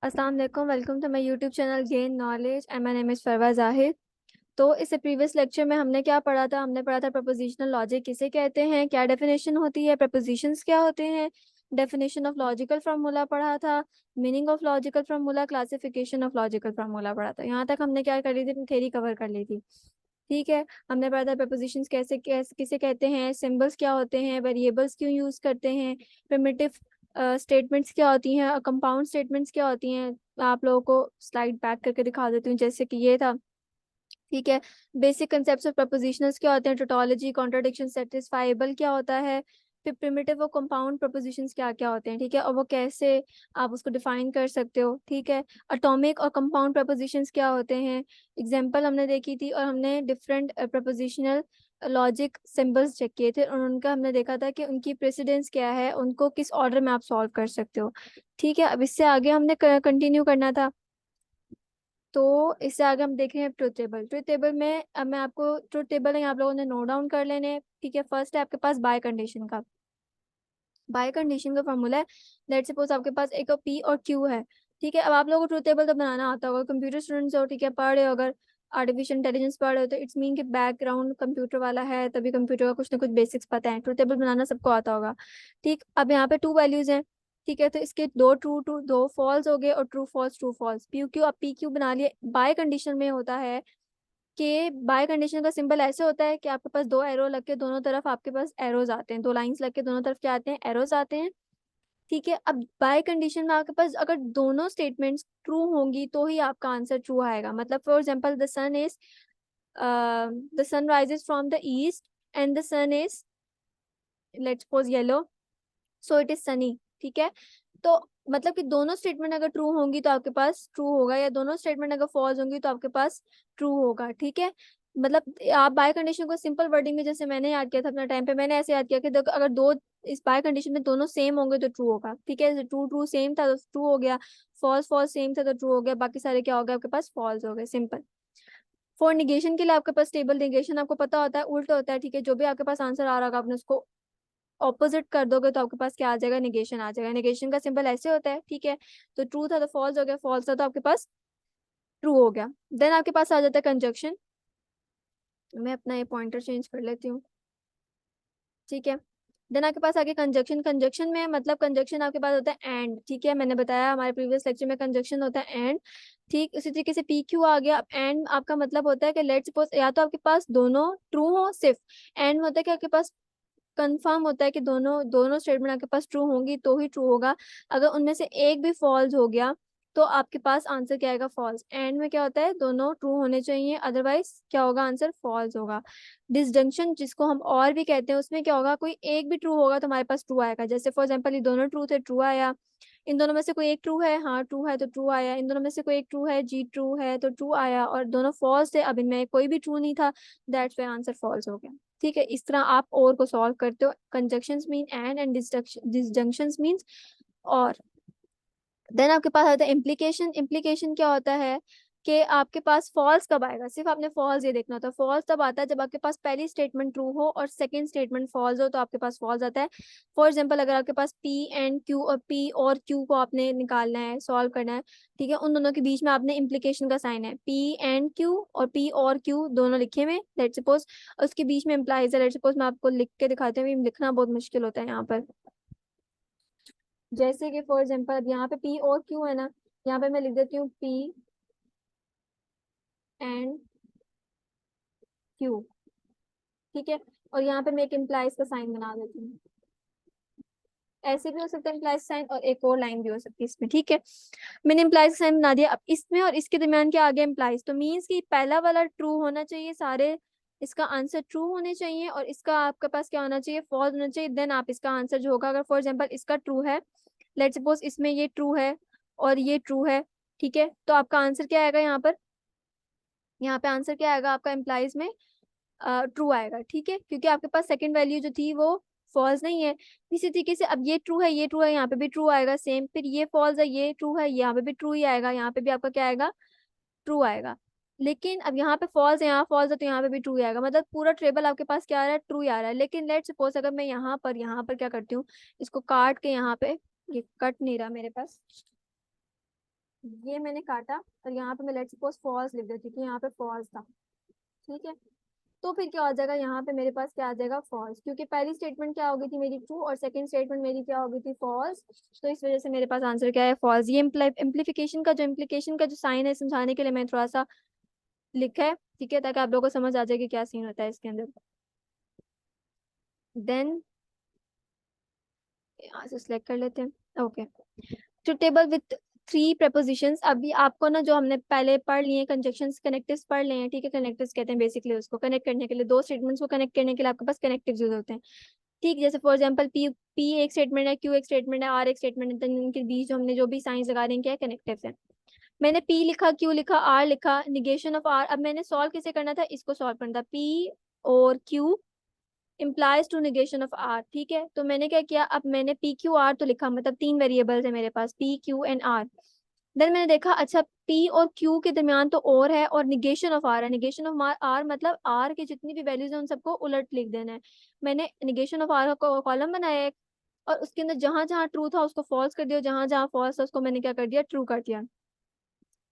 अस्सलाम वालेकुम, welcome to my YouTube channel gain knowledge and my name is Farwa Zahid. तो इससे प्रीवियस लेक्चर में हमने क्या पढ़ा था? हमने पढ़ा था प्रपोजिशनल लॉजिक किसे कहते हैं, क्या डेफिनेशन होती है, प्रपोजिशंस क्या होते हैं, डेफिनेशन ऑफ लॉजिकल फार्मूला पढ़ा था, meaning of logical formula, classification of logical formula पढ़ा था। यहाँ तक हमने क्या कर ली थी? अपनी थ्योरी कवर कर ली थी। ठीक है, हमने पढ़ा था प्रपोजिशंस कैसे कैसे किसे कहते हैं, सिंबल्स क्या होते हैं, वेरिएबल्स क्यों यूज करते हैं, प्रिमिटिव स्टेटमेंट्स क्या होती हैं और कंपाउंड स्टेटमेंट्स क्या होती हैं। आप लोगों को स्लाइड बैक करके दिखा देती हूँ, जैसे कि ये था। ठीक है, बेसिक कंसेप्ट्स ऑफ प्रपोजिशनल्स क्या होते हैं, टोटोलॉजी, कॉन्ट्रडिक्शन, सेटिस्फाइबल क्या होता है, फिर प्रिमिटिव और कंपाउंड प्रपोजिशंस क्या क्या होते हैं। ठीक है, और वो कैसे आप उसको डिफाइन कर सकते हो। ठीक है, एटॉमिक और कंपाउंड प्रपोजिशंस क्या होते हैं, एग्जांपल हमने देखी थी, और हमने different propositional logic symbols check किए थे और उनका हमने देखा था कि उनकी प्रेसिडेंस क्या है, उनको किस ऑर्डर में आप सॉल्व कर सकते हो। ठीक है, अब इससे आगे हमने कंटिन्यू करना था। तो इससे आगे हम देख रहे हैं ट्रुथ टेबल। ट्रुथ टेबल में अब मैं आपको ट्रुथ टेबल है आप लोगों ने नोट डाउन कर लेने हैं। ठीक है, फर्स्ट है आपके पास बाय कंडीशन का। बाय कंडीशन का फॉर्मूला है, लेट्स सपोज आपके पास एक पी और क्यू है। ठीक है, अब आप लोगों को ट्रुथ टेबल तो बनाना आता होगा, कंप्यूटर स्टूडेंट्स हो, ठीक है, पढ़ रहे हो, अगर आर्टिफिशियल इंटेलिजेंस पढ़ रहे हो तो इट्स मीन कि बैकग्राउंड कंप्यूटर वाला है, तभी कंप्यूटर का कुछ ना कुछ बेसिक्स पता है, ट्रुथ टेबल बनाना सबको आता होगा। ठीक, अब यहाँ पे टू वैल्यूज हैं। ठीक है, तो इसके दो ट्रू टू दो फॉल्स हो गए और ट्रू फॉल्स पी क्यू। अब पी क्यू बना लिए। बाय कंडीशन में होता है कि बाय कंडीशन का सिंबल ऐसे होता है कि आपके पास दो एरो लग के दोनों तरफ आपके पास एरोज आते हैं, दो लाइंस लग के दोनों तरफ क्या आते हैं, एरोज आते हैं। ठीक है, अब बाय कंडीशन में आपके पास अगर दोनों स्टेटमेंट्स ट्रू होंगी तो ही आपका आंसर ट्रू आएगा। मतलब for example the sun rises from the east and the sun is let's suppose yellow, so it is sunny. ठीक है, तो मतलब कि दोनों स्टेटमेंट अगर ट्रू होंगी तो आपके पास ट्रू होगा, या दोनों स्टेटमेंट अगर फॉल्स होंगी तो आपके पास ट्रू होगा। ठीक है, मतलब आप बाय कंडीशन को सिंपल वर्डिंग में जैसे मैंने याद किया था अपना टाइम पे, मैंने ऐसे याद किया कि देखो अगर दो इस बाय कंडीशन में दोनों सेम होंगे तो ट्रू होगा। ठीक है, ट्रू ट्रू सेम था तो ट्रू हो गया, फॉल्स फॉल्स सेम था तो ट्रू हो गया, बाकी सारे क्या हो गए आपके पास, फॉल्स हो गए। सिंपल। फॉर निगेशन के लिए आपके पास टेबल निगेशन आपको पता होता है, उल्टा होता है। ठीक है, जो भी आपके पास आंसर आ रहा होगा आपने उसको ऑपोजिट कर दोगे तो आपके पास क्या आ जाएगा, निगेशन आ जाएगा। निगेशन का सिंबल ऐसे होता है। ठीक है, तो ट्रू था तो फॉल्स हो गया, फॉल्स था तो आपके पास ट्रू हो गया। देन आपके पास आ जाता है कंजक्शन। मैं अपना ये पॉइंटर चेंज कर लेती हूँ। ठीक है, देन आपके पास आगे कंजक्शन। कंजक्शन में मतलब कंजक्शन आपके पास होता है एंड। ठीक है, मैंने बताया हमारे प्रीवियस लेक्चर में कंजक्शन होता है एंड। ठीक उसी तरीके से पी क्यू आ गया। अब एंड आपका मतलब होता है कि लेट्स सपोज या तो आपके पास दोनों ट्रू हो सिर्फ, एंड होता है कि आपके पास कंफर्म होता है कि दोनों दोनों स्टेटमेंट आपके पास ट्रू होंगी तो ही ट्रू होगा। अगर उनमें से एक भी फॉल्स हो गया तो आपके पास आंसर क्या आएगा, फॉल्स। एंड में क्या होता है, दोनों ट्रू होने चाहिए, अदरवाइज क्या होगा, आंसर फॉल्स होगा। डिसजंक्शन जिसको हम और भी कहते हैं, उसमें क्या होगा, कोई एक भी ट्रू होगा तो हमारे पास ट्रू आएगा। जैसे फॉर एग्जाम्पल ये दोनों ट्रू थे, ट्रू आया। इन दोनों में से कोई एक ट्रू है, हाँ ट्रू है तो ट्रू आया। इन दोनों में से कोई एक ट्रू है, जी ट्रू है तो ट्रू आया, और दोनों फॉल्स थे, अब इनमें कोई भी ट्रू नहीं था, दैट्स व्हाई आंसर फॉल्स हो गया। ठीक है, इस तरह आप और को सॉल्व करते हो। कंजक्शंस मीन एंड डिसजंक्शंस मीन्स और। देन आपके पास आता है इम्प्लीकेशन। इम्प्लीकेशन क्या होता है कि आपके पास फॉल्स कब आएगा, सिर्फ आपने फॉल्स ये देखना होता है। फॉल्स तब आता है जब आपके पास पहली स्टेटमेंट ट्रू हो और सेकंड स्टेटमेंट फॉल्स हो, तो आपके पास फॉल्स आता है। फॉर एग्जांपल अगर आपके पास पी एंड क्यू और पी और क्यू को आपने निकालना है, सॉल्व करना है, ठीक है, उन दोनों के बीच में आपने इम्प्लीकेशन का साइन है, पी एंड क्यू और पी और क्यू दोनों लिखे हुए लेट्स सपोज, उसके बीच में इम्प्लाइज है। लेट्स सपोज मैं आपको लिख के दिखाती हूँ, लिखना बहुत मुश्किल होता है यहाँ पर। जैसे कि फॉर एग्जाम्पल अब यहाँ पे पी और क्यू है ना, यहाँ पे मैं लिख देती हूँ पी एंड क्यू। ठीक है, और यहाँ पे मैं एक इम्प्लाइज का साइन बना देती हूँ। ऐसे भी हो सकता है इम्प्लाइज साइन, और एक और लाइन भी हो सकती है इसमें। ठीक है, मैंने इम्प्लाइज साइन बना दिया। अब इसमें और इसके दरमियान क्या आ गया, इम्प्लाइज, तो मीन्स कि पहला वाला ट्रू होना चाहिए, सारे इसका आंसर ट्रू होने चाहिए, और इसका आपके पास क्या होना चाहिए, फॉल्स होना चाहिए। देन आप इसका आंसर जो होगा, अगर फॉर एग्जाम्पल इसका ट्रू है, लेट सपोज इसमें ये ट्रू है और ये ट्रू है, ठीक है, तो आपका आंसर क्या आएगा यहाँ पर, यहाँ पे आंसर क्या आएगा आपका, इम्प्लाइज में ट्रू आएगा। ठीक है, क्योंकि आपके पास सेकंड वैल्यू जो थी वो फॉल्स नहीं है। इसी तरीके से अब ये ट्रू है, ये ट्रू है, यहाँ पे भी ट्रू आएगा सेम, फिर ये फॉल्स है, ये ट्रू है, यहाँ पे भी ट्रू ही आएगा, यहाँ पे भी आपका क्या आएगा, ट्रू आएगा। लेकिन अब यहाँ पे फॉल्स है, यहाँ फॉल्स है, तो यहाँ पे भी ट्रू ही आएगा। मतलब पूरा टेबल आपके पास क्या आ रहा है, ट्रू ही आ रहा है। लेकिन लेट सपोज अगर मैं यहाँ पर क्या करती हूँ, इसको काट के यहाँ पे, ये कट नहीं रहा मेरे पास, ये मैंने काटा और यहाँ पे मैं लेट्स सपोज फॉल्स लिख देती हूँ, यहाँ पे फॉल्स था, ठीक है। तो फिर क्या हो जाएगा, यहाँ पे मेरे पास क्या आ जाएगा, फॉल्स, क्योंकि पहली स्टेटमेंट क्या हो गई थी मेरी ट्रू और सेकंड स्टेटमेंट मेरी क्या हो गई थी, फॉल्स। तो इस वजह से मेरे पास आंसर क्या है, फॉल्स। ये इम्प्लीकेशन का जो साइन है समझाने के लिए मैं थोड़ा सा लिखा है, ठीक है, ताकि आप लोगों को समझ आ जाए कि क्या सीन होता है इसके अंदर। देन यहाँ से सिलेक्ट कर लेते हैं, okay. Two table with three propositions, अभी आपको ना जो हमने पहले पढ़ लिए कंजक्शंस, कनेक्टिव्स पढ़ लिए हैं, ठीक है। कनेक्टिव्स कहते हैं बेसिकली उसको कनेक्ट करने के लिए, दो स्टेटमेंट्स को कनेक्ट करने के लिए आपके पास कनेक्टिव्स यूज होते हैं, ठीक। जैसे फॉर एग्जांपल पी एक स्टेटमेंट है, क्यू एक स्टेटमेंट है, आर एक स्टेटमेंट है, तो इनके बीच जो हमने जो भी साइंस लगा रहे हैं क्या है, कनेक्टिव्स है। मैंने पी लिखा, क्यू लिखा, आर लिखा, निगेशन ऑफ आर। अब मैंने सॉल्व कैसे करना था, इसको सॉल्व करना था, पी और Q implies to negation of R, ठीक है। तो मैंने क्या किया, अब मैंने पी क्यू आर तो लिखा, मतलब तीन वेरिएबल्स है मेरे पास, P Q and R. Then मैंने देखा अच्छा पी और क्यू के दरमियान तो और है, और निगेशन ऑफ आर है, निगेशन ऑफ आर मतलब आर के जितनी भी वैल्यूज है उन सबको उलट लिख देना है। मैंने निगेशन ऑफ आर का कॉलम बनाया है, और उसके अंदर जहां जहां ट्रू था उसको फॉल्स कर दिया, जहां जहां फॉल्स था उसको मैंने क्या कर दिया, ट्रू कर दिया,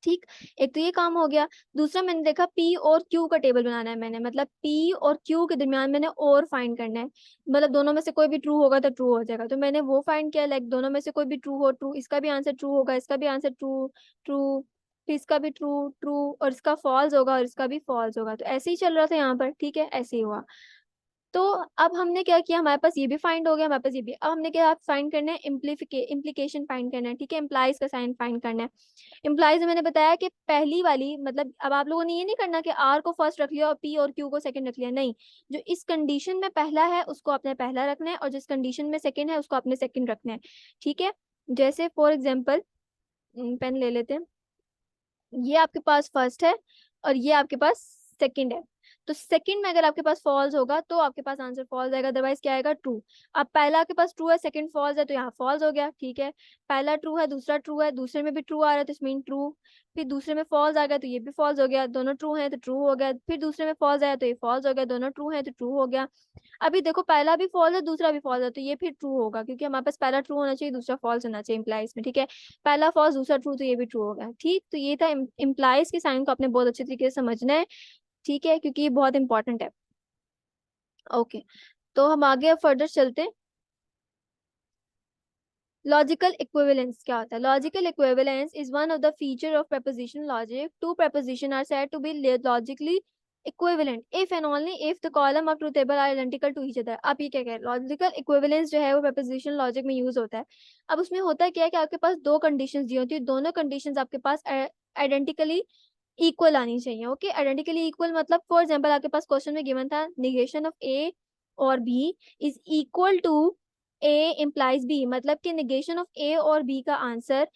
ठीक। एक तो ये काम हो गया। दूसरा मैंने देखा पी और क्यू का टेबल बनाना है मैंने, मतलब पी और क्यू के दरमियान मैंने और फाइंड करना है, मतलब दोनों में से कोई भी ट्रू होगा तो ट्रू हो जाएगा, तो मैंने वो फाइंड किया, लाइक दोनों में से कोई भी ट्रू हो, ट्रू, इसका भी आंसर ट्रू होगा, इसका भी आंसर ट्रू, ट्रू, फिर इसका भी ट्रू, ट्रू, और इसका फॉल्स होगा और इसका भी फॉल्स होगा। तो ऐसे ही चल रहा था यहाँ पर, ठीक है, ऐसे ही हुआ। तो अब हमने क्या किया, हमारे पास ये भी फाइंड हो गया, हमारे पास ये भी, अब हमने क्या फाइंड करना है, इम्प्लीकेशन फाइंड करना है, ठीक है, इम्प्लाइज का साइन फाइंड करना है। इम्प्लाइज में मैंने बताया कि पहली वाली, मतलब अब आप लोगों ने ये नहीं करना कि आर को फर्स्ट रख लिया और पी और क्यू को सेकंड रख लिया, नहीं। जो इस कंडीशन में पहला है उसको आपने पहला रखना है, और जिस कंडीशन में सेकंड है उसको आपने सेकंड रखना है, ठीक है। जैसे फॉर एग्जाम्पल पेन ले लेते हैं, ये आपके पास फर्स्ट है और ये आपके पास सेकंड है। तो सेकंड में अगर आपके पास फॉल्स होगा तो आपके पास आंसर फॉल्स आएगा, अदरवाइज क्या आएगा, ट्रू। अब पहला आपके पास ट्रू है, सेकंड फॉल्स है, तो यहाँ फॉल्स हो गया, ठीक है। पहला ट्रू है, दूसरा ट्रू है, दूसरे में भी ट्रू आ रहा है तो इसमें ट्रू, फिर दूसरे में फॉल्स आ गया तो ये भी फॉल्स हो गया, दोनों ट्रू हैं तो ट्रू हो गया, फिर दूसरे में फॉल्स आया तो ये फॉल्स हो गया, दोनों ट्रू हैं तो ट्रू हो गया। अभी देखो पहला भी फॉल्स है, दूसरा भी फॉल्स है, तो ये फिर ट्रू होगा, क्योंकि हमारे पास पहला ट्रू होना चाहिए, दूसरा फॉल्स होना चाहिए इम्प्लाइज में, ठीक है। पहला फॉल्स दूसरा ट्रू, तो ये भी ट्रू होगा, ठीक। तो ये था इम्प्लाइज के साइन को आपने बहुत अच्छे तरीके से समझना है, ठीक है, क्योंकि ये बहुत इंपॉर्टेंट है। ओके, तो हम आगे फर्दर चलते हैं। लॉजिकल इक्विवेलेंस क्या होता है, logical equivalence is one of the feature of preposition logic. Two preposition are said to be logically equivalent if and only if the column of truth table are identical to each other। आप ये क्या कह रहे हैं, logical equivalence जो है वो preposition logic में यूज होता है। अब उसमें होता है क्या है कि आपके पास दो कंडीशंस दी होती है, दोनों कंडीशंस आपके पास आइडेंटिकली इक्वल आनी चाहिए, ओके। आइडेंटिकली इक्वल मतलब फॉर एग्जांपल आपके पास क्वेश्चन में गिवन था निगेशन ऑफ ए और B is equal to A implies B, मतलब कि निगेशन ऑफ ए और बी का answer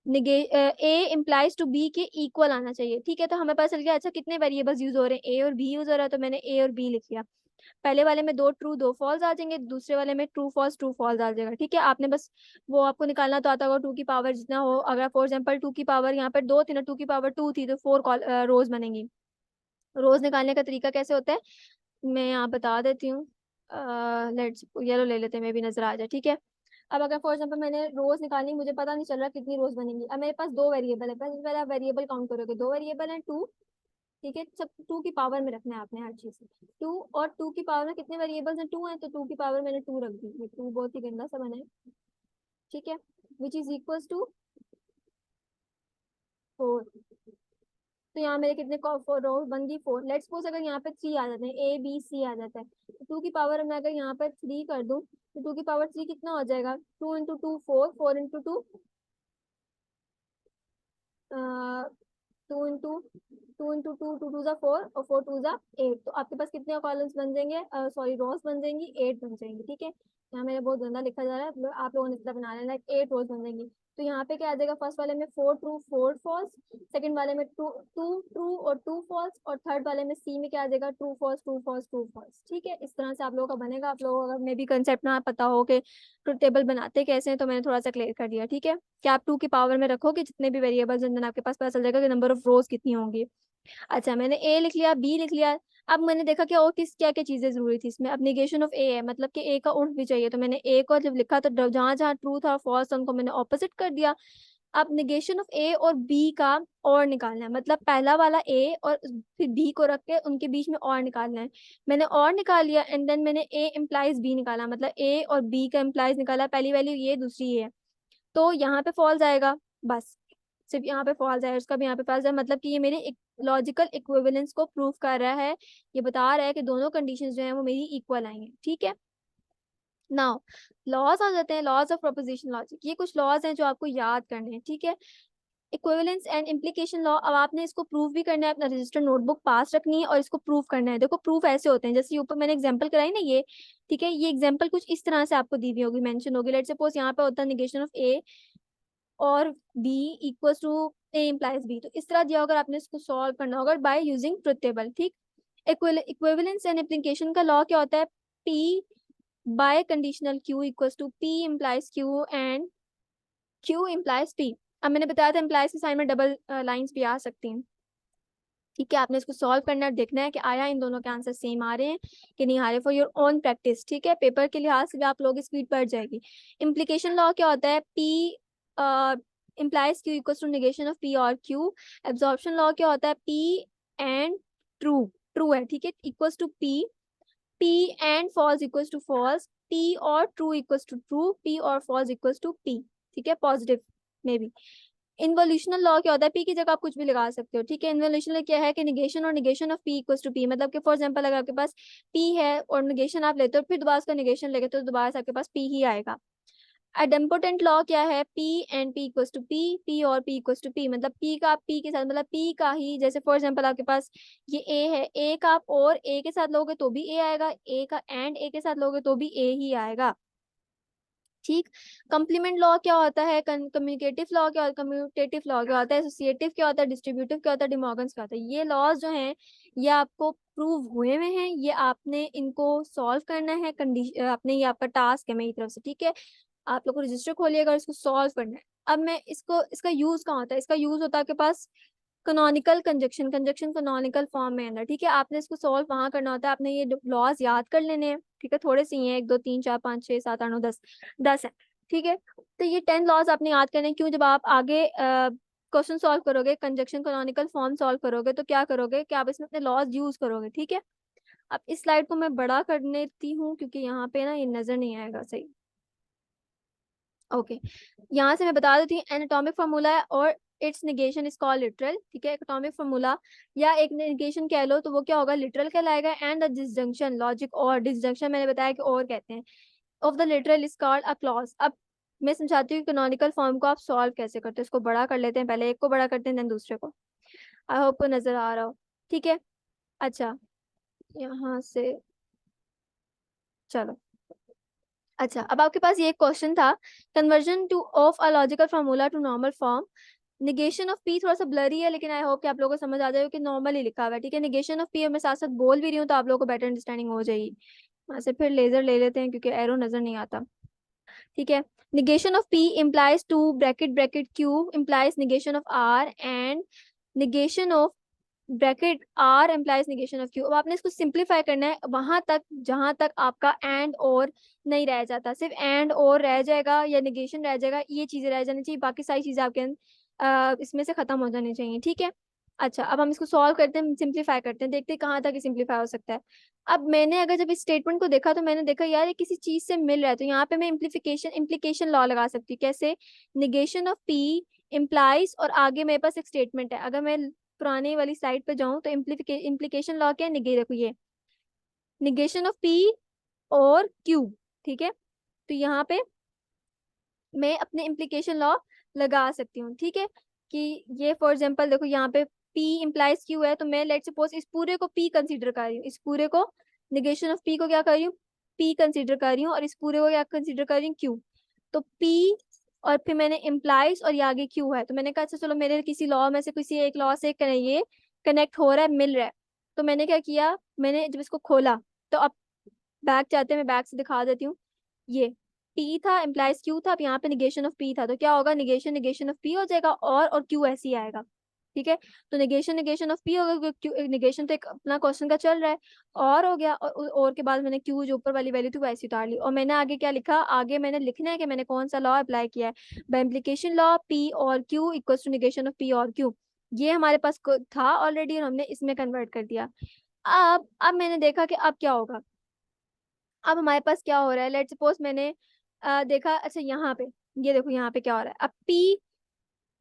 A implies to B के इक्वल आना चाहिए, ठीक है। तो हमें पता चल गया अच्छा कितने वेरिएबल्स यूज हो रहे हैं, ए और बी यूज हो रहा है, तो मैंने ए और बी लिख लिया। पहले वाले में दो ट्रू दो फॉल्स आ जाएंगे, दूसरे वाले में ट्रू फॉल्स आ जाएगा, ठीक है। आपने बस वो आपको निकालना तो आता होगा, टू की पावर जितना हो, अगर फॉर एग्जाम्पल टू की पावर यहाँ पर दो थी ना, टू की पावर टू थी तो फोर रोज बनेंगी। रोज निकालने का तरीका कैसे होता है, मैं यहाँ बता देती हूँ। लेट्स येलो ले लेते हैं, मे भी नजर आ जाए, ठीक है। अब अगर फॉर एग्जाम्पल मैंने रोज निकालनी, मुझे पता नहीं चल रहा कितनी रोज बनेंगी। अब मेरे पास दो वेरिएबल है, पहले आप वेरिएबल काउंट करोगे, दो वेरिएबल है टू, ठीक है। सब टू की पावर में रखना है आपने हर चीज, टू, और टू की पावर में कितने वेरिएबल्स हैं, टू है, तो टू की पावर मैंने टू रख दी, ये टू बहुत ही गंदा सा बना है, ठीक है, which is equals to four. तो यहाँ मेरे कितने रो बन गई, फोर। लेट्स सपोज अगर यहाँ पे थ्री आ जाते हैं, ए बी सी आ जाता है, तो टू की पावर मैं अगर यहाँ पर थ्री कर दूं तो टू की पावर थ्री कितना हो जाएगा, two into two four, four into two two two जा फोर और फोर टू जा एट, तो आपके पास कितने कॉलम्स बन जाएंगे, सॉरी रोज बन जाएंगी, एट बन जाएंगी, ठीक है। यहाँ मेरे बहुत गंदा लिखा जा रहा है, आप लोगों ने इतना बना लेना, एट रोज बन जाएंगी। तो यहाँ पे क्या आ जाएगा, फर्स्ट वाले में four true four false, second वाले में टू टू ट्रू और टू फॉल्स, और थर्ड वाले में सी में क्या आ जाएगा, true false true false true false, ठीक है। इस तरह से आप लोगों का बनेगा। आप लोगों को अगर मे भी कंसेप्ट ना पता हो कि ट्रुथ टेबल बनाते कैसे हैं, तो मैंने थोड़ा सा क्लियर कर दिया, ठीक है। कि आप टू की पावर में रखोगे जितने भी वेरिएबल्स हैं, आपके पास पता चल जाएगा कि नंबर ऑफ रोज कितनी होंगी। अच्छा मैंने ए लिख लिया, बी लिख लिया। अब मैंने देखा कि और किस क्या क्या चीजें जरूरी थी इसमें, अब निगेशन ऑफ ए है, मतलब कि ए का उल्ट भी चाहिए, तो मैंने ए को जब लिखा तो जहां जहां ट्रू था फॉल्स था उनको मैंने ऑपोजिट कर दिया। अब निगेशन ऑफ ए और बी का और निकालना है, मतलब पहला वाला ए और फिर बी को रख के उनके बीच में और निकालना है। मैंने और निकाल लिया एंड देन मैंने ए इम्प्लाइज बी निकाला, मतलब ए और बी का इम्प्लाइज निकाला, पहली वैल्यू ये दूसरी ये है, तो यहाँ पे फॉल्स आएगा, बस सिर्फ यहाँ पे फॉल्स आएगा, उसका भी यहाँ पे फॉल्स है, मतलब कि ये मेरे एक लॉजिकल इक्विवेलेंस को प्रूव कर रहा है, ये बता रहा है कि दोनों कंडीशंस जो है वो मेरी इक्वल आएंगे। ठीक है, नाउ लॉज आ जाते हैं, लॉज ऑफ प्रोपोजिशन लॉजिक, ये कुछ लॉज हैं जो आपको याद करने हैं। ठीक है, इक्विवेलेंस एंड इम्प्लीकेशन लॉ, अब आपने इसको प्रूव भी करना है, अपना रजिस्टर नोटबुक पास रखनी है और इसको प्रूव करना है। देखो प्रूफ ऐसे होते हैं, जैसे ऊपर मैंने एग्जांपल कराई ना ये, ठीक है, ये एग्जांपल कुछ इस तरह से आपको दी हुई होगी, मेंशन होगी। लेट्स सपोज यहाँ पे होता है निगेशन ऑफ ए और B equals to A implies B, तो इस तरह दिया होगा, आपने इसको सॉल्व करना होगा बाय यूजिंग ट्रुथ टेबल। ठीक, इक्विवेलेंस एंड इम्प्लीकेशन का लॉ क्या होता है, P biconditional Q equals to P implies Q and Q implies P. अब मैंने बताया था इम्प्लाइज के साइन में डबल लाइंस भी आ सकती हैं। ठीक है, आपने इसको सॉल्व करना है, देखना है कि आया इन दोनों के आंसर सेम आ रहे हैं कि नहीं आ रहे, फॉर योर ओन प्रैक्टिस। ठीक है, पेपर के लिहाज से भी आप लोगों की स्पीड बढ़ जाएगी। इम्प्लीकेशन लॉ क्या होता है, P implies Q equals to negation of P और क्यू। एब्जॉर्प्शन लॉ क्या होता है, पी एंड ट्रू, ट्रू है, ठीक है, equals to P, P and false equals to false, P और true equals to true, P और फॉल्स इक्वल्स टू पी। ठीक है, पॉजिटिव में भी। इन्वोल्यूशनल लॉ क्या होता है, पी की जगह आप कुछ भी लगा सकते हो। ठीक है, इन्वोल्यूशनल क्या है कि निगेशन और negation of P equals to P, मतलब कि फॉर एग्जांपल अगर आपके पास पी है और निगेशन आप लेते हो फिर दोबारा उसका निगेशन लेते हो तो दोबारा से आपके पास पी ही आएगा। एडम्पोटेंट लॉ क्या है, P and P equals to P, P और पी इक्वल्स टू पी, मतलब पी का आप पी के साथ, मतलब पी का ही, जैसे फॉर एग्जांपल आपके पास ये ए है, ए का आप और ए के साथ लोगे तो भी ए आएगा, ए का एंड ए के साथ लोगे तो भी ए ही आएगा। ठीक, कम्प्लीमेंट लॉ क्या होता है, कम्युनिकेटिव लॉ क्या होता है, कम्यूटेटिव लॉ क्या होता है, एसोसिएटिव क्या होता है, डिस्ट्रीब्यूटिव क्या होता है, डिमॉर्गन्स क्या होता है। ये लॉज जो हैं ये आपको प्रूव हुए हुए हैं, ये आपने इनको सॉल्व करना है, कंडीशन आपने, ये आपका टास्क है मेरी तरफ से। ठीक है, आप लोग को रजिस्टर खोलिएगा और इसको सॉल्व करना है। अब मैं इसको, इसका यूज कहाँ होता है, इसका यूज होता है आपके पास canonical conjunction, conjunction canonical form में अंदर। ठीक है, आपने इसको सॉल्व वहां करना होता है, आपने ये लॉज याद कर लेने हैं। ठीक है, थोड़े से ही हैं, 1 2 3 4 5 6 7 8 9 10, 10 है। ठीक है, तो ये 10 लॉज आपने याद करने हैं। क्यों, जब आप आगे क्वेश्चन सॉल्व करोगे, कंजक्शन कनोनिकल फॉर्म सॉल्व करोगे तो क्या करोगे कि आप इसमें अपने लॉज यूज करोगे। ठीक है, अब इस स्लाइड को मैं बड़ा कर देती हूँ क्योंकि यहाँ पे ना ये नजर नहीं आएगा सही। ओके, यहाँ से मैं बता देती हूँ, एनाटॉमिक फार्मूला है और it's negation is called literal. ठीक है, एटॉमिक फार्मूला या एक नेगेशन कह लो तो वो क्या होगा, लिटरल कहलाएगा। एंड द डिसजंक्शन लॉजिक, और डिसजंक्शन मैंने बताया कि और कहते हैं, of the literal is called a clause. अब मैं समझाती हूँ कैनोनिकल फॉर्म को आप सॉल्व कैसे करते हैं। इसको बड़ा कर लेते हैं, पहले एक को बड़ा करते हैं देन दूसरे को। आई होप को नजर आ रहा हो। ठीक है, अच्छा, यहाँ से चलो, अच्छा, अब आपके पास ये क्वेश्चन था, conversion to of a logical formula to normal form. Negation of P थोड़ा सा ब्लरी है, लेकिन आई होप कि आप लोगों को समझ आ जाएगा कि नॉर्मल ही लिखा हुआ है। ठीक है, निगेशन ऑफ पी और मैं साथ साथ बोल भी रही हूँ तो आप लोगों को बेटर अंडरस्टैंडिंग हो जाएगी। वहां से फिर लेजर ले लेते हैं क्योंकि एरो नजर नहीं आता। ठीक है, negation of P implies to bracket bracket Q implies negation of R and negation of bracket R implies negation of Q. अब आपने इसको सिंप्लीफाई करना है वहां तक जहां तक आपका एंड और नहीं रह जाता, सिर्फ एंड और रह जाएगा या निगेशन रह जाएगा, ये चीजें रह जानी चाहिए, बाकी सारी चीजें आपके इसमें से खत्म हो जानी चाहिए। ठीक है, अच्छा, अब हम इसको सॉल्व करते हैं, सिंप्लीफाई करते हैं, देखते हैं कहाँ तक सिंप्लीफाई हो सकता है। अब मैंने अगर जब इस स्टेटमेंट को देखा तो मैंने देखा यार ये किसी चीज से मिल रहा है, तो यहाँ पे मैं इम्प्लीकेशन लॉ लगा सकती हूँ। कैसे, निगेशन ऑफ पी इम्प्लाइज, और आगे मेरे पास एक स्टेटमेंट है, अगर मैं पुराने वाली साइड पे जाऊं तो इम्प्लीकेशन लॉ क्या है, देखो ये निगेशन ऑफ पी और क्यू। ठीक है, तो यहाँ पे मैं अपने इम्प्लीकेशन लॉ लगा सकती हूँ। ठीक है, कि ये फॉर एग्जांपल देखो यहाँ पे P इम्प्लाइज Q है, तो मैं लेट सपोज इस पूरे को P कंसीडर कर रही हूँ, इस पूरे को निगेशन ऑफ P को क्या कर रही हूँ, P कंसीडर कर रही हूँ, और इस पूरे को क्या कंसीडर कर रही हूँ, Q। तो P और फिर मैंने इम्प्लाइज और ये आगे Q है, तो मैंने कहा अच्छा चलो मेरे किसी लॉ में से किसी एक लॉ से ये कनेक्ट हो रहा है, मिल रहा है। तो मैंने क्या किया, मैंने जब इसको खोला, तो अब बैक जाते हैं, मैं बैक से दिखा देती हूँ। ये P था, इम्प्लाइज Q था, अब यहाँ पे निगेशन ऑफ P था, तो क्या होगा, निगेशन निगेशन ऑफ P हो जाएगा और Q ऐसे ही आएगा। ठीक है। तो नेगेशन नेगेशन ऑफ पी होगा, नेगेशन तो एक अपना क्वेश्चन का चल रहा है, और हो गया, और के बाद मैंने क्यू जो ऊपर वाली वैल्यू थी वैसी उतार ली, और मैंने आगे क्या लिखा, आगे मैंने लिखना है कि मैंने कौन सा लॉ अप्लाई किया है, बाय इम्प्लीकेशन लॉ पी और Q equals to negation of P और क्यू। ये हमारे पास था ऑलरेडी और हमने इसमें कन्वर्ट कर दिया। अब मैंने देखा कि अब क्या होगा, अब हमारे पास क्या हो रहा है, लेट सपोज मैंने देखा, अच्छा यहाँ पे, ये देखो यहाँ पे क्या हो रहा है, अब पी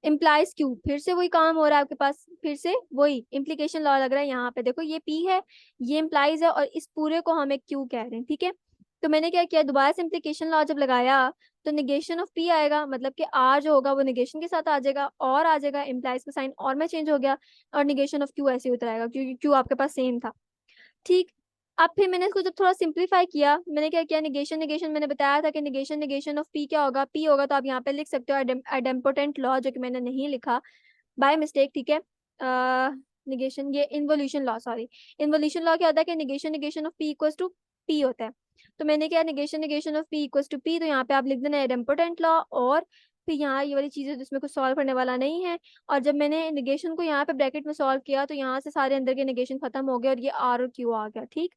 इम्प्लाइज क्यू, फिर से वही काम हो रहा है आपके पास, फिर से वही इम्प्लीकेशन लॉ लग रहा है यहाँ पे, देखो ये पी है, ये इम्प्लाइज है, और इस पूरे को हम एक क्यू कह रहे हैं, ठीक है। तो मैंने क्या किया, दोबारा से इम्प्लीकेशन लॉ जब लगाया तो निगेशन ऑफ पी आएगा, मतलब कि आर जो होगा वो निगेशन के साथ आ जाएगा, और आ जाएगा इम्प्लाइज का साइन और में चेंज हो गया, और निगेशन ऑफ क्यू ऐसे ही उतर आएगा क्योंकि क्यू आपके पास सेम था, ठीक। अब फिर मैंने इसको जब थोड़ा सिंप्लीफाई किया, मैंने क्या किया, निगेशन निगेशन मैंने बताया था कि निगेशन निगेशन ऑफ पी क्या होगा, पी होगा, तो आप यहाँ पे लिख सकते हो आइडेम्पोटेंट लॉ, जो कि मैंने नहीं लिखा बाय मिस्टेक, ठीक है। निगेशन, ये involution law, sorry, involution law क्या होता है कि negation negation of P equals to P होता है। तो मैंने क्या, negation negation of P equals to P, तो यहाँ पे आप लिख देना आइडेम्पोटेंट लॉ, और फिर यहाँ ये वाली चीजें जिसमें कुछ सॉल्व करने वाला नहीं है, और जब मैंने निगेशन को यहाँ पे ब्रैकेट में सॉल्व किया तो यहाँ से सारे अंदर के निगेशन खत्म हो गए और ये आर और क्यू आ गया, ठीक।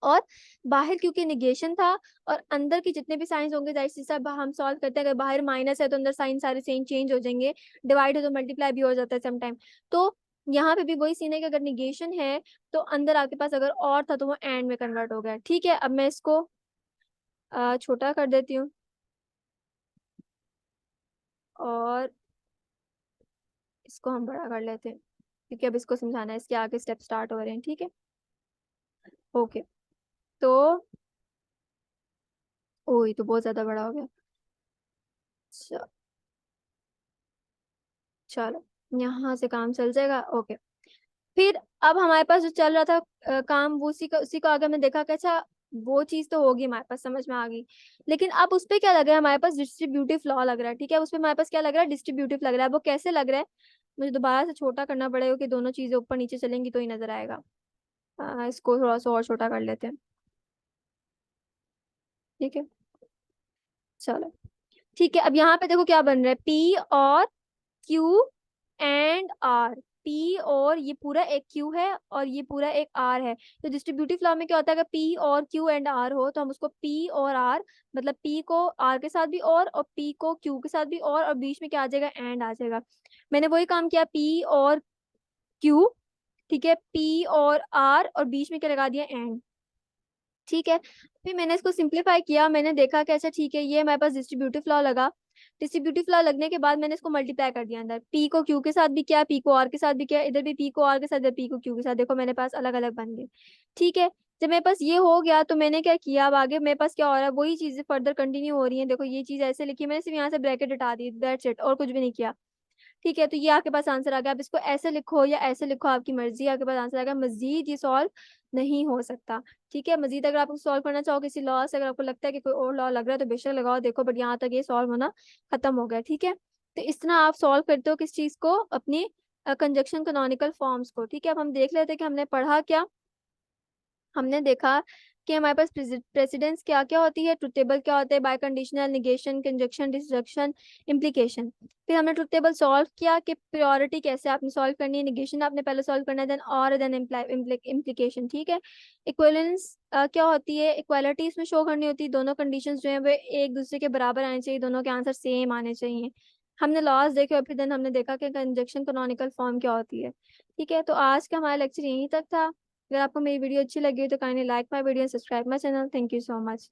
और बाहर क्योंकि निगेशन था, और अंदर के जितने भी साइंस होंगे जाहिर सी सब हम सॉल्व करते हैं, अगर बाहर माइनस है तो अंदर साइन सारे सेम चेंज हो जाएंगे, डिवाइड हो तो मल्टीप्लाई भी हो जाता है समटाइम। तो यहाँ पे भी वही सीन है कि अगर निगेशन है तो अंदर आपके पास अगर और था तो वो एंड में कन्वर्ट हो गया, ठीक है। अब मैं इसको छोटा कर देती हूँ, और इसको हम बड़ा कर लेते हैं, क्योंकि अब इसको समझाना है, इसके आगे स्टेप स्टार्ट हो रहे हैं, ठीक है। ओके, तो ओ ये तो बहुत ज्यादा बड़ा हो गया, च- चलो यहाँ से काम चल जाएगा, ओके। फिर अब हमारे पास जो चल रहा था काम, वो उसी को आगे हमने देखा कि अच्छा वो चीज तो होगी, हमारे पास समझ में आ गई, लेकिन अब उस पे क्या लग रहा है, हमारे पास डिस्ट्रीब्यूटिव लॉ लग रहा है, ठीक है। उस पे हमारे पास क्या लग रहा है, डिस्ट्रीब्यूटिव लग रहा है, वो कैसे लग रहा है, मुझे दोबारा से छोटा करना पड़ेगा कि दोनों चीजें ऊपर नीचे चलेंगी तो ही नजर आएगा। इसको थोड़ा सा और छोटा कर लेते हैं, ठीक है। चलो ठीक है, अब यहाँ पे देखो क्या बन रहा है, पी और क्यू एंड आर, पी और ये पूरा एक क्यू है और ये पूरा एक आर है। तो डिस्ट्रीब्यूटिव लॉ में क्या होता है, अगर पी और क्यू एंड आर हो तो हम उसको पी और आर, मतलब पी को आर के साथ भी और पी को क्यू के साथ भी और बीच में क्या आ जाएगा, एंड आ जाएगा। मैंने वही काम किया, पी और क्यू, ठीक है, पी और आर और बीच में क्या लगा दिया, एंड, ठीक है। फिर मैंने इसको सिंप्लीफाई किया, मैंने देखा कि अच्छा ठीक है, ये हमारे पास डिस्ट्रीब्यूटिव लॉ लगा, डिस्ट्रीब्यूटिव लॉ लगने के बाद मैंने इसको मल्टीप्लाई कर दिया, अंदर पी को क्यू के साथ भी किया, पी को आर के साथ भी किया, इधर भी पी को आर के साथ, इधर पी को क्यू के साथ, देखो मेरे पास अलग अलग बन गए, ठीक है। जब मेरे पास ये हो गया तो मैंने क्या किया, अब आगे मेरे पास क्या हो रहा है, वही चीजें फर्दर कंटिन्यू हो रही है, देखो ये चीज ऐसे लिखी, मैंने सिर्फ यहाँ से ब्रैकेट हटा दी, दैट्स इट, और कुछ भी नहीं किया, ठीक है। तो ये आपके पास आंसर आ गया, आप इसको ऐसे लिखो या ऐसे लिखो, आपकी मर्जी, आपके पास आंसर आ गया, मजीद ये सॉल्व नहीं हो सकता, ठीक है। मजीद अगर आप सॉल्व करना चाहो किसी लॉ से, अगर आपको लगता है कि कोई और लॉ लग रहा है तो बेशक लगाओ, देखो, बट यहाँ तक ये सॉल्व होना खत्म हो गया, ठीक है। तो इस तरह आप सॉल्व करते हो किस चीज को, अपनी कंजक्शन कैनोनिकल फॉर्म्स को, ठीक है। अब हम देख लेते हैं कि हमने पढ़ा क्या, हमने देखा कि हमारे पास प्रेसिडेंस क्या क्या होती है, ट्रुथ टेबल क्या होता है, bye conditional, negation, conjunction, disjunction, implication. फिर हमने ट्रुथ टेबल सॉल्व किया कि प्रायोरिटी कैसे आपने सॉल्व करनी है, निगेशन आपने पहले सॉल्व करना है, देन और देन इम्प्लीकेशन, ठीक है। इक्विवेलेंस क्या होती है, इक्वालिटी इसमें शो करनी होती है, दोनों कंडीशंस जो है वो एक दूसरे के बराबर आने चाहिए, दोनों के आंसर सेम आने चाहिए। हमने लॉस देखे और फिर देन हमने देखा कि कंजक्शन कैनोनिकल फॉर्म क्या होती है, ठीक है। तो आज का हमारा लेक्चर यहीं तक था। अगर आपको मेरी वीडियो अच्छी लगी हो तो kindly like my video, subscribe my channel. Thank you so much.